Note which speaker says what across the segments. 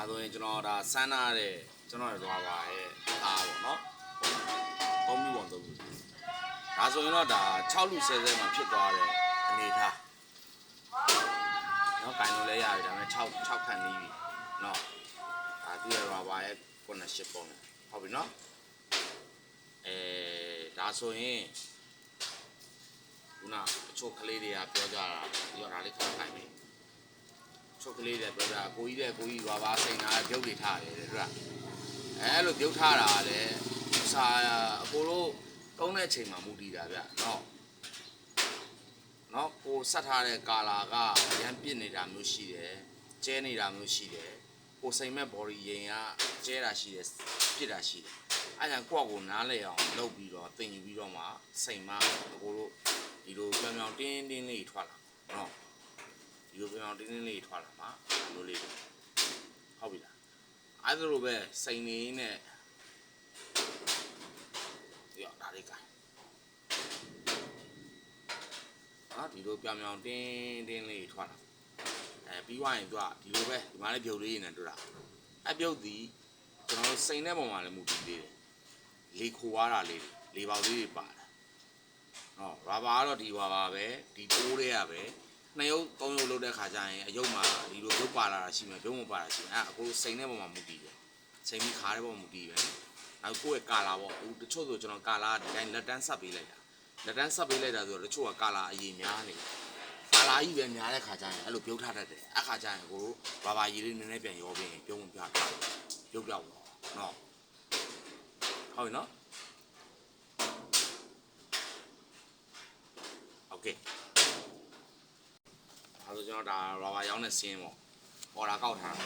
Speaker 1: ဆိုရင်ကျွန်တော်ဒါစမ်းနာတဲ့ကျွန်တော်ရွာပါရဲ့အားပေါ့နော်သုံးမျိုးပုံသုံးမျိုးဒါဆိုရင်တော့ဒါ6လူ10မှာဖြစ်သွားတဲ့အနေထားနော်ကင်လို့လဲရတယ်ဒါပေမဲ့6ခန့်နေပြီနော်ဒါသူ့ရဲ့ရွာပါရဲ့9ပုံဟုတ်ပြီနော်ဒါဆိုရင်ခုနအချို့ကလေးတွေကပြောကြတာပြောတာလေးခက်ခိုင်းပြီချို့ကလေးတွေပြောတာကိုကြီးရွာပါစိန်တာပြုတ်တွေထားတယ်တဲ့ဟုတ်လားလိုပြုတ်ထားတာလည်းစာအကိုတို့တုံးတဲ့အချိန်မှာမူတည်တာဗျနော်ကိုဆက်ထားတဲ့ကာလာကရမ်းပြစ်နေတာမျိုးရှိတယ်ကျဲနေတာမျိုးရှိတယ်ကိုစိန်မဲ့ body ရင်ကကျဲတာရှိတယ်ပြစ်တာရှိတယ်အဲ့ဒါကိုနားလဲအောင်လုပ်ပြီးတော့တင်ယူပြီးတော့မှစိန်မအကိုတို့ဒီလိုပြောင်ပြောင်တင်းတင်းလေးထွက်လာနော်ဒီလိုပြောင်ပြောင်တင်းတင်းလေးထွက်လာမှာလိုလေးဟုတ်ပြီလားအဲ့ဒါလိုပဲစိန်နေနဲ့ရောဒါလေးကဒီလိုပြောင်ပြောင်တင်းတင်းလေးထွက်လာပြီးွားရင်သူကဒီလိုပဲဒီမှာလည်းပြုတ်လေးနေတွေ့တာအပြုတ်သည်ကျွန်တော်စိန်တဲ့ပုံမှာလည်းမူတည်သေးတယ်လေခိုွားတာလေးလေပေါက်လေးတွေပါတယ်နော်ရာဘာကတော့ဒီပါပဲဒီတိုးတွေကပဲ2ရုပ်3ရုပ်လုပ်တဲ့ခါကျရင်အယုတ်မှာဒီလိုရုပ်ပါလာတာရှိမယ်ပြုံးမပါတာရှိမယ်အကိုစိန်တဲ့ပုံမှာမူတည်တယ်စိန်ပြီးခါတဲ့ပုံမှာမူတည်ပဲနောက်ကိုယ့်ရဲ့ကာလာပေါ့တချို့ဆိုကျွန်တော်ကာလာဒီတိုင်းလက်တန်းဆက်ပေးလိုက်တာလက်တန်းဆက်ပေးလိုက်တာဆိုတော့တချို့ကကာလာအရင်များနေကာလာကြီးပဲများတဲ့ခါကျရင်အဲ့လိုပြုတ်ထားတတ်တယ်အခါကျရင်ကိုဘာဘာကြီးလေးနည်းနည်းပြန်ရောပြီးရင်ပြုံးမပြတာပြုတ်ပြောက်တော့နော်ဟုတ်ပြီနော်โอเคဒါဆိုကျွန်တော်ဒါရာဘာရောင်းတဲ့ဆင်းပေါ့အော်ဒါကောက်ထားတာ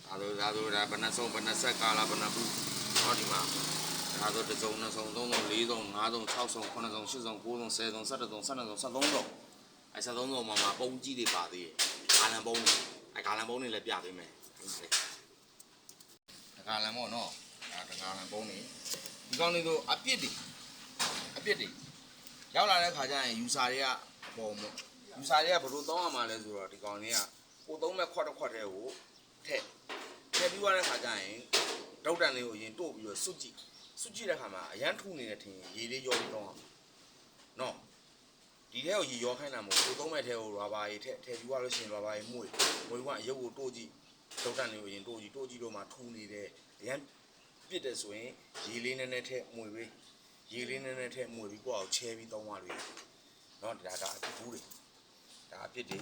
Speaker 1: ဒါဆိုဘယ်နှဆုံးဘယ်နှဆက်ကာလာဘယ်နှဘူးဟောဒီမှာဒါဆိုတစ်စုံနှစ်စုံသုံးစုံလေးစုံငါးစုံ6စုံ9စုံ10စုံ9စုံ10စုံ11စုံ12စုံ13စုံ13စုံမှာပုံကြီးတွေပါသေးတယ်ဂါလန်ပုံတွေဂါလန်ပုံတွေလည်းပြပေးမယ်ဂါလန်ပေါ့နော်ဒါဂါလန်ပုံတွေဒီကောင်းလေးတို့အပြစ်တွေရောက်လာတဲ့ခါကျရင် user တွေကအပေါ်မှာ user တွေကဘယ်လိုသုံးရမှာလဲဆိုတော့ဒီကောင်လေးကကိုသုံးမဲ့ခွက်တစ်ခွက်တည်းကိုထည့်ပြီးသွားတဲ့ခါကျရင်ဒုတ်တန်လေးကိုအရင်တို့ပြီးတော့စွတ်ကြည့်တဲ့ခါမှာအရန်ထူနေတဲ့ထင်ရေလေးရောပြီးတော့နော်ဒီထဲကိုရေရောခိုင်းတာမဟုတ်ကိုသုံးမဲ့ထဲကိုရာဘာရေထည့်ပြီးသွားလို့ရှိရင်ရာဘာရေမှုေကအရုပ်ကိုတို့ကြည့်ဒုတ်တန်လေးကိုအရင်တို့ကြည့်တော့မှထူနေတယ်အရန်ပြစ်တယ်ဆိုရင်ရေလေးနည်းနည်းထည့်မှုပြီးရေလေးနည်းနည်းထည့်မှုပြီးကိုယ့်အောင်ချဲပြီးသုံးသွားလို့ရတယ်နော်ဒါအပြစ်ဘူးတွေဒါအပြစ်တွေ